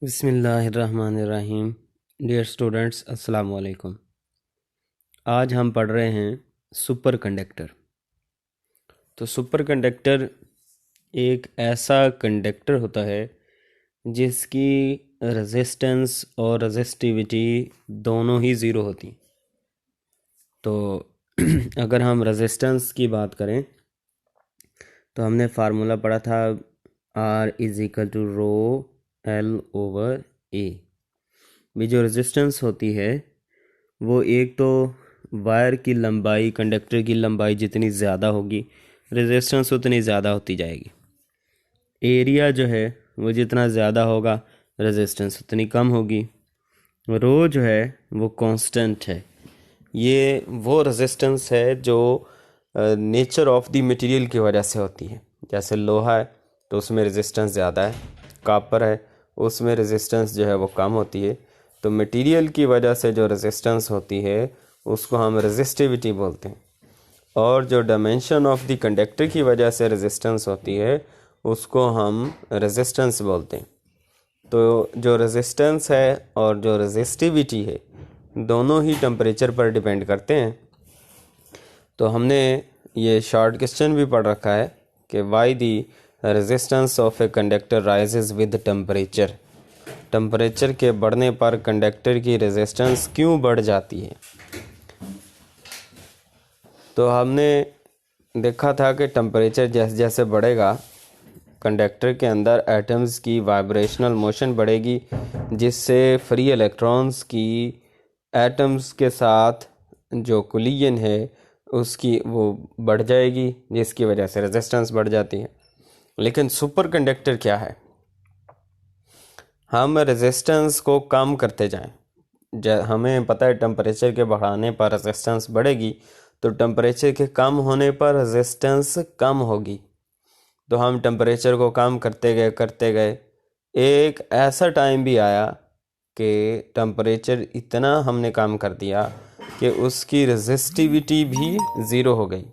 बिस्मिल्लाहिर्रहमानिर्रहीम। Dear students, अस्सलाम वालेकुम। आज हम पढ़ रहे हैं सुपर कंडक्टर। तो सुपर कंडक्टर एक ऐसा कंडक्टर होता है जिसकी रेजिस्टेंस और रेजिस्टिविटी दोनों ही ज़ीरो होती। तो अगर हम रेजिस्टेंस की बात करें तो हमने फार्मूला पढ़ा था R=ρL/A। भी जो रेजिस्टेंस होती है वो एक तो वायर की लंबाई, कंडक्टर की लंबाई जितनी ज़्यादा होगी रेजिस्टेंस उतनी ज़्यादा होती जाएगी। एरिया जो है वो जितना ज़्यादा होगा रेजिस्टेंस उतनी कम होगी। रो जो है वो कांस्टेंट है। ये वो रेजिस्टेंस है जो नेचर ऑफ द मटेरियल की वजह से होती है। जैसे लोहा है तो उसमें रेजिस्टेंस ज़्यादा है, कॉपर है उसमें रेजिस्टेंस जो है वो कम होती है। तो मटेरियल की वजह से जो रेजिस्टेंस होती है उसको हम रेजिस्टिविटी बोलते हैं, और जो डायमेंशन ऑफ द कंडक्टर की वजह से रेजिस्टेंस होती है उसको हम रेजिस्टेंस बोलते हैं। तो जो रेजिस्टेंस है और जो रेजिस्टिविटी है दोनों ही टेम्परेचर पर डिपेंड करते हैं। तो हमने ये शॉर्ट क्वेश्चन भी पढ़ रखा है कि why the resistance of a conductor rises with temperature. Temperature के बढ़ने पर कंडक्टर की रेजिस्टेंस क्यों बढ़ जाती है। तो हमने देखा था कि टेम्परेचर जैसे जैसे बढ़ेगा कंडक्टर के अंदर एटम्स की वाइब्रेशनल मोशन बढ़ेगी, जिससे फ्री इलेक्ट्रॉन्स की एटम्स के साथ जो कोलिजन है उसकी वो बढ़ जाएगी, जिसकी वजह से रेजिस्टेंस बढ़ जाती है। लेकिन सुपर कंडक्टर क्या है, हम रेजिस्टेंस को कम करते जाएं। हमें पता है टेम्परेचर के बढ़ाने पर रेजिस्टेंस बढ़ेगी, तो टेम्परेचर के कम होने पर रेजिस्टेंस कम होगी। तो हम टेम्परेचर को कम करते गए एक ऐसा टाइम भी आया कि टेम्परेचर इतना हमने कम कर दिया कि उसकी रेजिस्टिविटी भी ज़ीरो हो गई।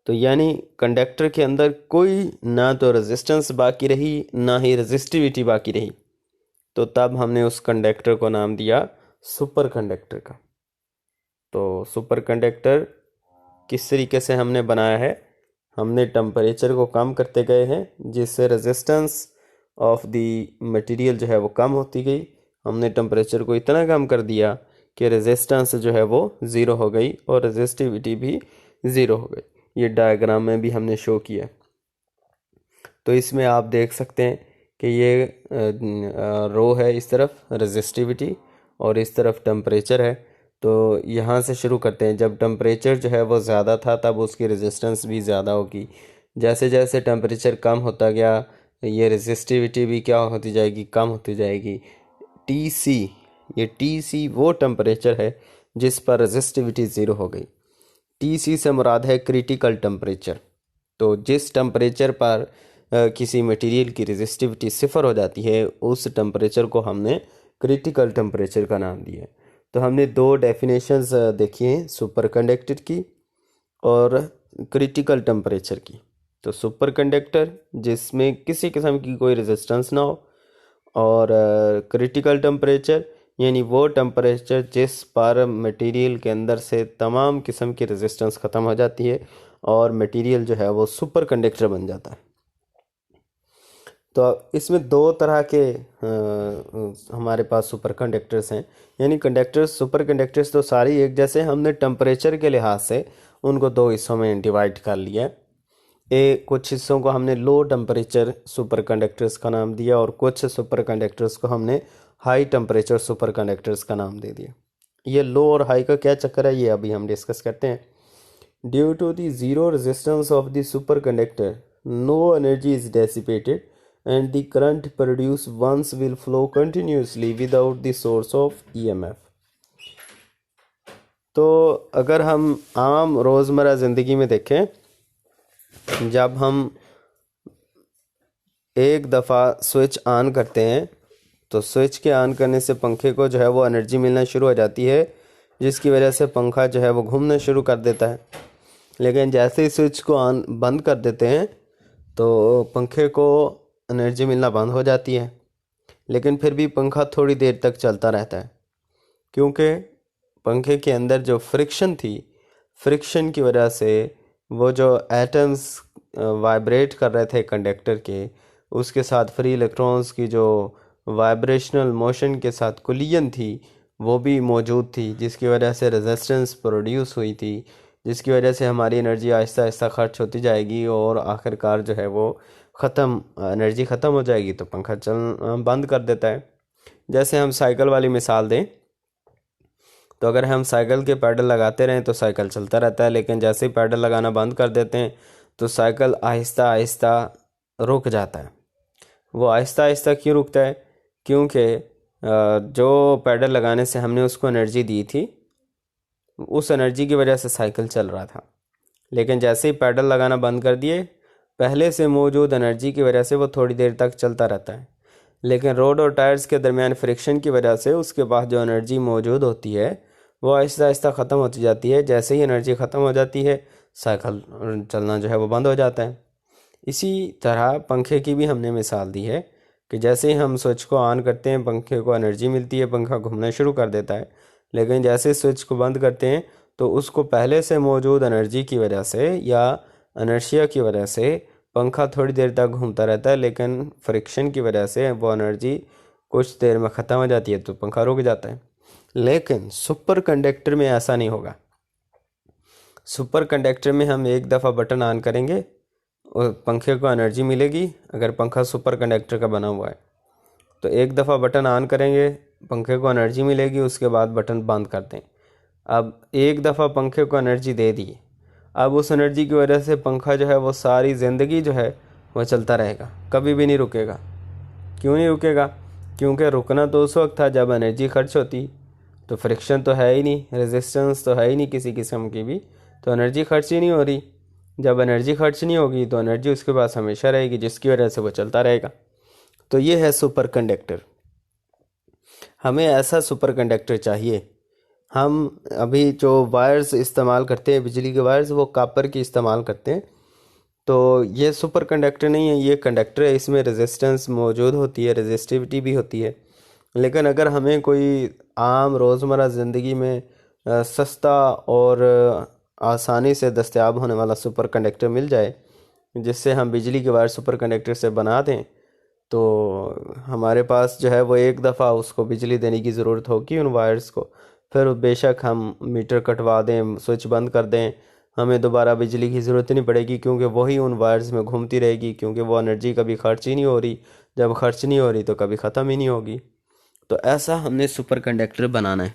तो यानी कंडक्टर के अंदर कोई ना तो रेजिस्टेंस बाकी रही ना ही रेजिस्टिविटी बाकी रही। तो तब हमने उस कंडक्टर को नाम दिया सुपर कंडक्टर का। तो सुपर कंडक्टर किस तरीके से हमने बनाया है, हमने टेम्परेचर को कम करते गए हैं जिससे रेजिस्टेंस ऑफ द मटेरियल जो है वो कम होती गई। हमने टेम्परेचर को इतना कम कर दिया कि रेजिस्टेंस जो है वो ज़ीरो हो गई और रेजिस्टिविटी भी ज़ीरो हो गई। ये डायग्राम में भी हमने शो किया। तो इसमें आप देख सकते हैं कि ये रो है, इस तरफ रेजिस्टिविटी और इस तरफ टेम्परेचर है। तो यहाँ से शुरू करते हैं। जब टेम्परेचर जो है वो ज़्यादा था तब उसकी रेजिस्टेंस भी ज़्यादा होगी। जैसे जैसे टेम्परेचर कम होता गया ये रेजिस्टिविटी भी क्या होती जाएगी, कम होती जाएगी। TC, ये TC वो टेम्परेचर है जिस पर रेजिस्टिविटी ज़ीरो हो गई। TC से मुराद है क्रिटिकल टेम्परेचर। तो जिस टेम्परेचर पर किसी मटेरियल की रेजिस्टिविटी सिफर हो जाती है उस टेम्परेचर को हमने क्रिटिकल टेम्परेचर का नाम दिया। तो हमने दो डेफिनेशंस देखी हैं, सुपर कंडक्टर की और क्रिटिकल टेम्परेचर की। तो सुपर कंडक्टर जिसमें किसी किस्म की कोई रेजिस्टेंस ना हो, और क्रिटिकल टेम्परेचर यानी वो टेम्परेचर जिस पर मटेरियल के अंदर से तमाम किस्म की रेजिस्टेंस ख़त्म हो जाती है और मटेरियल जो है वो सुपर कंडक्टर बन जाता है। तो इसमें दो तरह के हमारे पास सुपर कंडक्टर्स हैं, यानी कंडक्टर्स सुपर कंडक्टर्स तो सारी एक जैसे। हमने टेम्परेचर के लिहाज से उनको दो हिस्सों में डिवाइड कर लिया। कुछ हिस्सों को हमने लो टेम्परेचर सुपर कंडक्टर्स का नाम दिया और कुछ सुपर कंडक्टर्स को हमने हाई टेम्परेचर सुपर कंडक्टर्स का नाम दे दिया। ये लो और हाई का क्या चक्कर है ये अभी हम डिस्कस करते हैं। Due to the zero resistance of the super conductor no energy is dissipated and the current produced once will flow continuously without the source of EMF। तो अगर हम आम रोज़मर्रा ज़िंदगी में देखें, जब हम एक दफ़ा स्विच ऑन करते हैं तो स्विच के ऑन करने से पंखे को जो है वो एनर्जी मिलना शुरू हो जाती है, जिसकी वजह से पंखा जो है वो घूमना शुरू कर देता है। लेकिन जैसे ही स्विच को ऑन बंद कर देते हैं तो पंखे को एनर्जी मिलना बंद हो जाती है। लेकिन फिर भी पंखा थोड़ी देर तक चलता रहता है, क्योंकि पंखे के अंदर जो फ्रिक्शन थी, फ्रिक्शन की वजह से वो जो एटम्स वाइब्रेट कर रहे थे कंडक्टर के, उसके साथ फ्री इलेक्ट्रॉन्स की जो वाइब्रेशनल मोशन के साथ कोलिजन थी वो भी मौजूद थी, जिसकी वजह से रेजिस्टेंस प्रोड्यूस हुई थी, जिसकी वजह से हमारी एनर्जी आहिस्ता आहिस्ता खर्च होती जाएगी और आखिरकार जो है वो एनर्जी ख़त्म हो जाएगी तो पंखा चल बंद कर देता है। जैसे हम साइकिल वाली मिसाल दें तो अगर हम साइकिल के पैडल लगाते रहें तो साइकिल चलता रहता है, लेकिन जैसे ही पैडल लगाना बंद कर देते हैं तो साइकिल आहिस्ता आहिस्ता रुक जाता है। वो आहिस्ता आहिस्ता क्यों रुकता है? क्योंकि जो पैडल लगाने से हमने उसको एनर्जी दी थी, उस एनर्जी की वजह से साइकिल चल रहा था, लेकिन जैसे ही पैडल लगाना बंद कर दिए, पहले से मौजूद एनर्जी की वजह से वो थोड़ी देर तक चलता रहता है, लेकिन रोड और टायर्स के दरमियान फ्रिक्शन की वजह से उसके पास जो एनर्जी मौजूद होती है वो आहिस्ता आहिस्ता ख़त्म होती जाती है। जैसे ही एनर्जी ख़त्म हो जाती है साइकिल चलना जो है वो बंद हो जाता है। इसी तरह पंखे की भी हमने मिसाल दी है कि जैसे ही हम स्विच को ऑन करते हैं पंखे को एनर्जी मिलती है, पंखा घूमना शुरू कर देता है, लेकिन जैसे स्विच को बंद करते हैं तो उसको पहले से मौजूद एनर्जी की वजह से या इनर्शिया की वजह से पंखा थोड़ी देर तक घूमता रहता है, लेकिन फ्रिक्शन की वजह से वो एनर्जी कुछ देर में ख़त्म हो जाती है तो पंखा रुक जाता है। लेकिन सुपर कंडक्टर में ऐसा नहीं होगा। सुपर कंडक्टर में हम एक दफ़ा बटन ऑन करेंगे और पंखे को एनर्जी मिलेगी। अगर पंखा सुपर कंडक्टर का बना हुआ है तो एक दफ़ा बटन ऑन करेंगे, पंखे को एनर्जी मिलेगी, उसके बाद बटन बंद कर दें। अब एक दफ़ा पंखे को एनर्जी दे दी, अब उस एनर्जी की वजह से पंखा जो है वो सारी ज़िंदगी जो है वो चलता रहेगा, कभी भी नहीं रुकेगा। क्यों नहीं रुकेगा? क्योंकि रुकना तो उस वक्त था जब एनर्जी खर्च होती, तो फ्रिक्शन तो है ही नहीं, रेजिस्टेंस तो है ही नहीं किसी किस्म की भी, तो एनर्जी खर्च ही नहीं हो रही। जब एनर्जी खर्च नहीं होगी तो एनर्जी उसके पास हमेशा रहेगी, जिसकी वजह से वो चलता रहेगा। तो ये है सुपर कंडक्टर। हमें ऐसा सुपर कंडक्टर चाहिए। हम अभी जो वायर्स इस्तेमाल करते हैं, बिजली के वायर्स, वो कॉपर की इस्तेमाल करते हैं, तो ये सुपर कंडक्टर नहीं है, ये कंडक्टर है। इसमें रेजिस्टेंस मौजूद होती है, रेजिस्टिविटी भी होती है। लेकिन अगर हमें कोई आम रोज़मर्रा ज़िंदगी में सस्ता और आसानी से दस्तयाब होने वाला सुपर कंडक्टर मिल जाए, जिससे हम बिजली के वायर सुपर कंडक्टर से बना दें, तो हमारे पास जो है वो एक दफ़ा उसको बिजली देने की ज़रूरत होगी उन वायर्स को, फिर बेशक हम मीटर कटवा दें, स्विच बंद कर दें, हमें दोबारा बिजली की ज़रूरत नहीं पड़ेगी, क्योंकि वही उन वायर्स में घूमती रहेगी, क्योंकि वो एनर्जी कभी खर्च ही नहीं हो रही। जब खर्च नहीं हो रही तो कभी ख़त्म ही नहीं होगी। तो ऐसा हमने सुपर कंडक्टर बनाना है।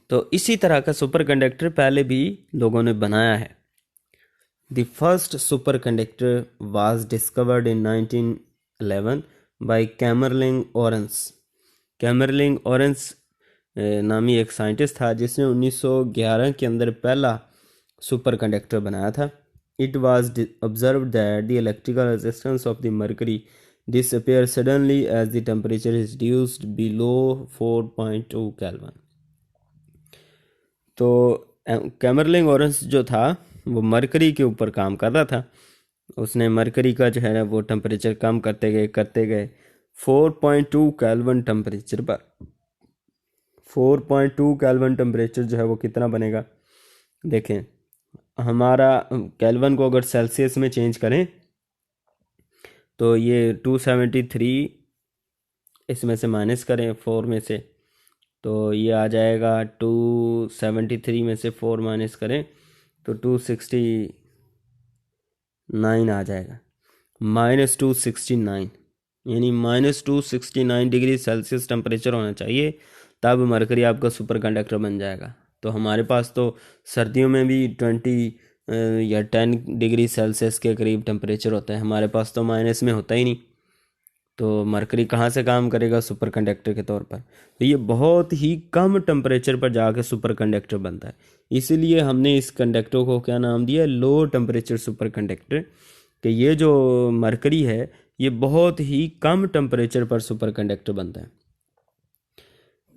तो इसी तरह का सुपर कंडक्टर पहले भी लोगों ने बनाया है। The first super conductor was discovered in 1911 by Kamerlingh Onnes. Kamerlingh Onnes नामी एक साइंटिस्ट था जिसने 1911 के अंदर पहला सुपर कंडक्टर बनाया था। It was observed that the electrical resistance of the mercury disappears suddenly as the temperature is reduced below 4.2 Kelvin। तो कैमरलिंग ऑरेंस जो था वो मरकरी के ऊपर काम कर रहा था। उसने मरकरी का जो है ना वो टेम्परेचर कम करते गए 4.2 केल्विन टेम्परेचर पर। 4.2 केल्विन टेम्परेचर जो है वो कितना बनेगा? देखें, हमारा केल्विन को अगर सेल्सियस में चेंज करें तो ये 273, इसमें से माइनस करें 4 में से, तो ये आ जाएगा 273 में से 4 माइनस करें तो 269 आ जाएगा, -269, यानी -269 डिग्री सेल्सियस टेम्परेचर होना चाहिए, तब मरकरी आपका सुपर कंडक्टर बन जाएगा। तो हमारे पास तो सर्दियों में भी 20 या 10 डिग्री सेल्सियस के करीब टेम्परेचर होता है, हमारे पास तो माइनस में होता ही नहीं। तो मरकरी कहाँ से काम करेगा सुपर कंडक्टर के तौर पर? तो ये बहुत ही कम टेम्परेचर पर जाकर सुपर कंडक्टर बनता है। इसीलिए हमने इस कंडक्टर को क्या नाम दिया? Low temperature super conductor. कि ये जो मरकरी है ये बहुत ही कम टेम्परेचर पर सुपर कंडक्टर बनता है।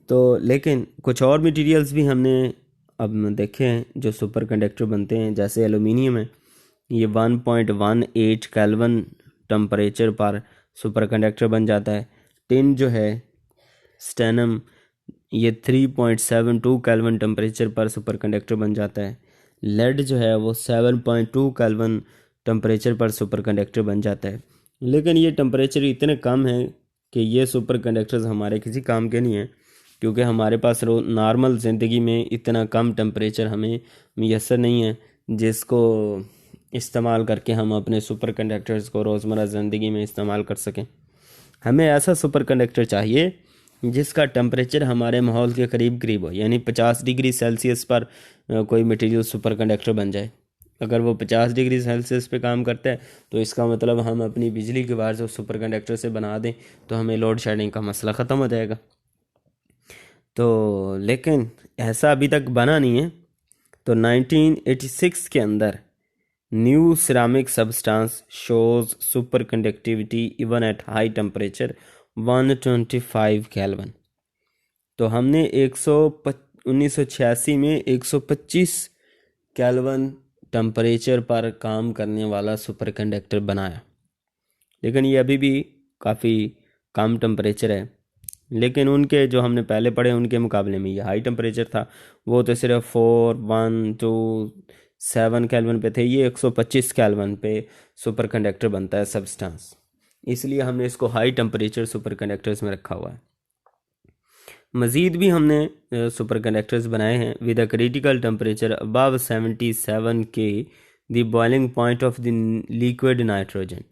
तो लेकिन कुछ और मटेरियल्स भी हमने अब देखे हैं जो सुपर कंडक्टर बनते हैं, जैसे एलुमिनियम है, ये 1.18 केल्विन टेम्परेचर पर सुपर कंडक्टर बन जाता है। टिन जो है स्टेनम, ये 3.72 केल्विन टेम्परेचर पर सुपर कंडक्टर बन जाता है। लेड जो है वो 7.2 केल्विन टेम्परेचर पर सुपर कंडक्टर बन जाता है। लेकिन ये टेम्परेचर इतने कम हैं कि ये सुपर कंडक्टर्स हमारे किसी काम के नहीं हैं, क्योंकि हमारे पास नॉर्मल ज़िंदगी में इतना कम टेम्परेचर हमें मैसर नहीं है जिसको इस्तेमाल करके हम अपने सुपर कंडक्टर्स को रोज़मर्रा ज़िंदगी में इस्तेमाल कर सकें। हमें ऐसा सुपर कंडक्टर चाहिए जिसका टेम्परेचर हमारे माहौल के करीब करीब हो, यानी 50 डिग्री सेल्सियस पर कोई मटेरियल सुपर कंडक्टर बन जाए। अगर वो 50 डिग्री सेल्सियस पे काम करता है तो इसका मतलब हम अपनी बिजली की वायर जो सुपर कंडक्टर से बना दें तो हमें लोड शेडिंग का मसला ख़त्म हो जाएगा। तो लेकिन ऐसा अभी तक बना नहीं है। तो 1986 के अंदर new ceramic substance shows super conductivity even at high temperature 125 kelvin. तो हमने 1986 में 125 केल्विन टेम्परेचर पर काम करने वाला सुपर कंडक्टर बनाया। लेकिन ये अभी भी काफ़ी कम टेम्परेचर है, लेकिन उनके जो हमने पहले पढ़े उनके मुकाबले में ये हाई टेम्परेचर था। वो तो सिर्फ 4, 1, 2, 7 केल्विन पे थे, ये 125 केल्विन पे सुपर कंडक्टर बनता है सब्सटेंस, इसलिए हमने इसको हाई टेम्परेचर सुपर कंडक्टर्स में रखा हुआ है। मज़ीद भी हमने सुपर कंडक्टर्स बनाए हैं with a critical temperature above 77 K the boiling point of the liquid nitrogen.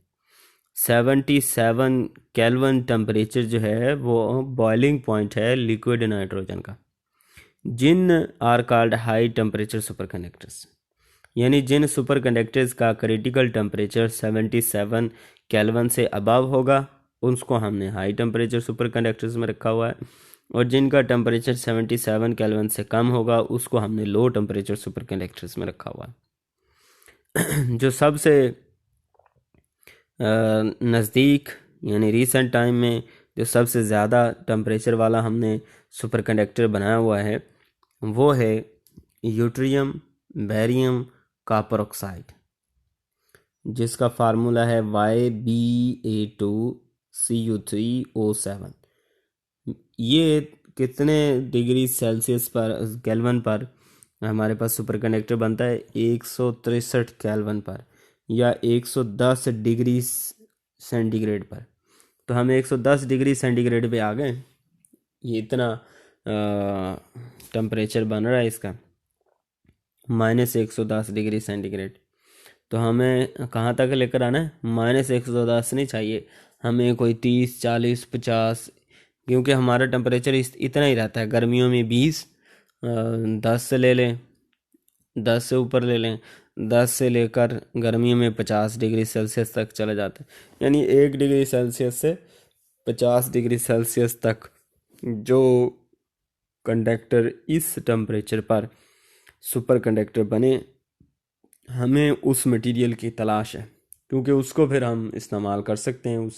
77 kelvin temperature जो है वो बॉइलिंग पॉइंट है लिक्विड नाइट्रोजन का। जिन are called high temperature super conductors, यानी जिन सुपर कंडक्टर्स का क्रिटिकल टेम्परेचर 77 केल्विन से अबव होगा उसको हमने हाई टेम्परेचर सुपर कंडक्टर्स में रखा हुआ है, और जिनका टेम्परेचर 77 केल्विन से कम होगा उसको हमने लो टेम्परेचर सुपर कंडक्टर्स में रखा हुआ है। जो सबसे नज़दीक यानी रीसेंट टाइम में जो सबसे ज़्यादा टेम्परेचर वाला हमने सुपर कंडक्टर बनाया हुआ है वो है यूट्रियम बेरियम कॉपर ऑक्साइड, जिसका फार्मूला है YbA2Cu3O7। ये कितने डिग्री सेल्सियस पर केल्विन पर हमारे पास सुपर कंडक्टर बनता है? 163 केल्विन पर या 110 डिग्री सेंटीग्रेड पर। तो हम 110 डिग्री सेंटीग्रेड पे आ गए। ये इतना टेम्परेचर बन रहा है इसका, -110 डिग्री सेंटीग्रेड। तो हमें कहाँ तक लेकर आना है? -110 नहीं चाहिए हमें, कोई 30, 40, 50, क्योंकि हमारा टेम्परेचर इतना ही रहता है। गर्मियों में 20, 10 से ले लें, 10 से ऊपर ले लें, 10 से लेकर गर्मियों में 50 डिग्री सेल्सियस तक चला जाता है। यानी 1 डिग्री सेल्सियस से 50 डिग्री सेल्सियस तक जो कंडक्टर इस टेम्परेचर पर सुपर कंडक्टर बने, हमें उस मटेरियल की तलाश है, क्योंकि उसको फिर हम इस्तेमाल कर सकते हैं।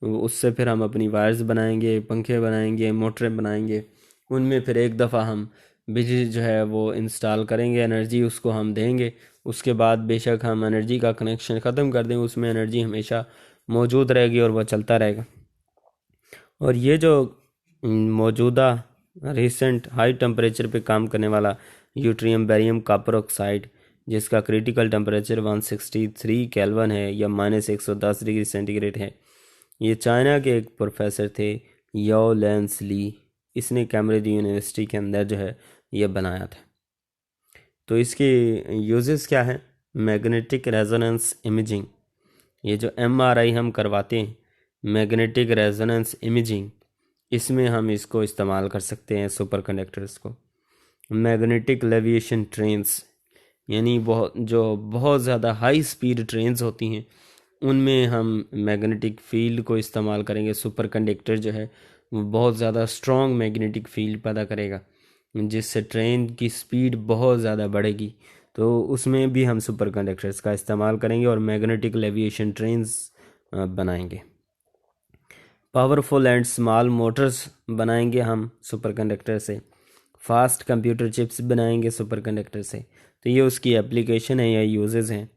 उससे फिर हम अपनी वायर्स बनाएंगे, पंखे बनाएंगे, मोटरें बनाएंगे। उनमें फिर एक दफ़ा हम बिजली जो है वो इंस्टॉल करेंगे, एनर्जी उसको हम देंगे। उसके बाद बेशक हम एनर्जी का कनेक्शन ख़त्म कर दें, उसमें एनर्जी हमेशा मौजूद रहेगी और वह चलता रहेगा। और ये जो मौजूदा रिसेंट हाई टेम्परेचर पे काम करने वाला यूट्रियम बेरियम कॉपर ऑक्साइड, जिसका क्रिटिकल टेम्परेचर 163 केल्विन है या -110 डिग्री सेंटीग्रेड है, ये चाइना के एक प्रोफेसर थे यो लेंस ली। इसने कैम्ब्रिज यूनिवर्सिटी के अंदर जो है ये बनाया था। तो इसके यूजेस क्या हैं? मैग्नेटिक रेजोनेंस इमेजिंग, ये जो MRI हम करवाते हैं, मैग्नेटिक रेजोनेंस इमेजिंग, इसमें हम इसको इस्तेमाल कर सकते हैं सुपर कंडक्टर्स को। मैग्नेटिक लेविएशन ट्रेन्स, यानी बहुत ज़्यादा हाई स्पीड ट्रेन्स होती हैं, उनमें हम मैग्नेटिक फील्ड को इस्तेमाल करेंगे। सुपर कंडक्टर जो है वो बहुत ज़्यादा स्ट्रॉन्ग मैग्नेटिक फील्ड पैदा करेगा, जिससे ट्रेन की स्पीड बहुत ज़्यादा बढ़ेगी। तो उसमें भी हम सुपर कंडक्टर्स का इस्तेमाल करेंगे और मैग्नेटिक लेविएशन ट्रेन्स बनाएंगे। पावरफुल एंड स्मॉल मोटर्स बनाएंगे हम सुपर कंडक्टर से। फास्ट कंप्यूटर चिप्स बनाएंगे सुपर कंडक्टर से। तो ये उसकी एप्लीकेशन है या यूजेस हैं।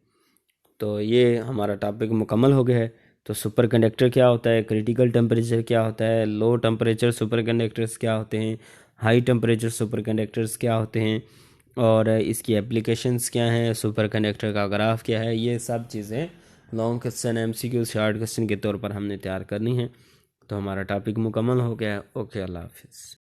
तो ये हमारा टॉपिक मुकम्मल हो गया है। तो सुपर कंडक्टर क्या होता है, क्रिटिकल टेम्परेचर क्या होता है, लो टेम्परेचर सुपर कंडक्टर्स क्या होते हैं, हाई टेम्परेचर सुपर कंडक्टर्स क्या होते हैं, और इसकी एप्लीकेशंस क्या हैं, सुपर कंडक्टर का ग्राफ क्या है, ये सब चीज़ें long question MCQ short question के तौर पर हमने तैयार करनी है। तो हमारा टॉपिक मुकम्मल हो गया है। ओके, अल्लाह हाफिज़।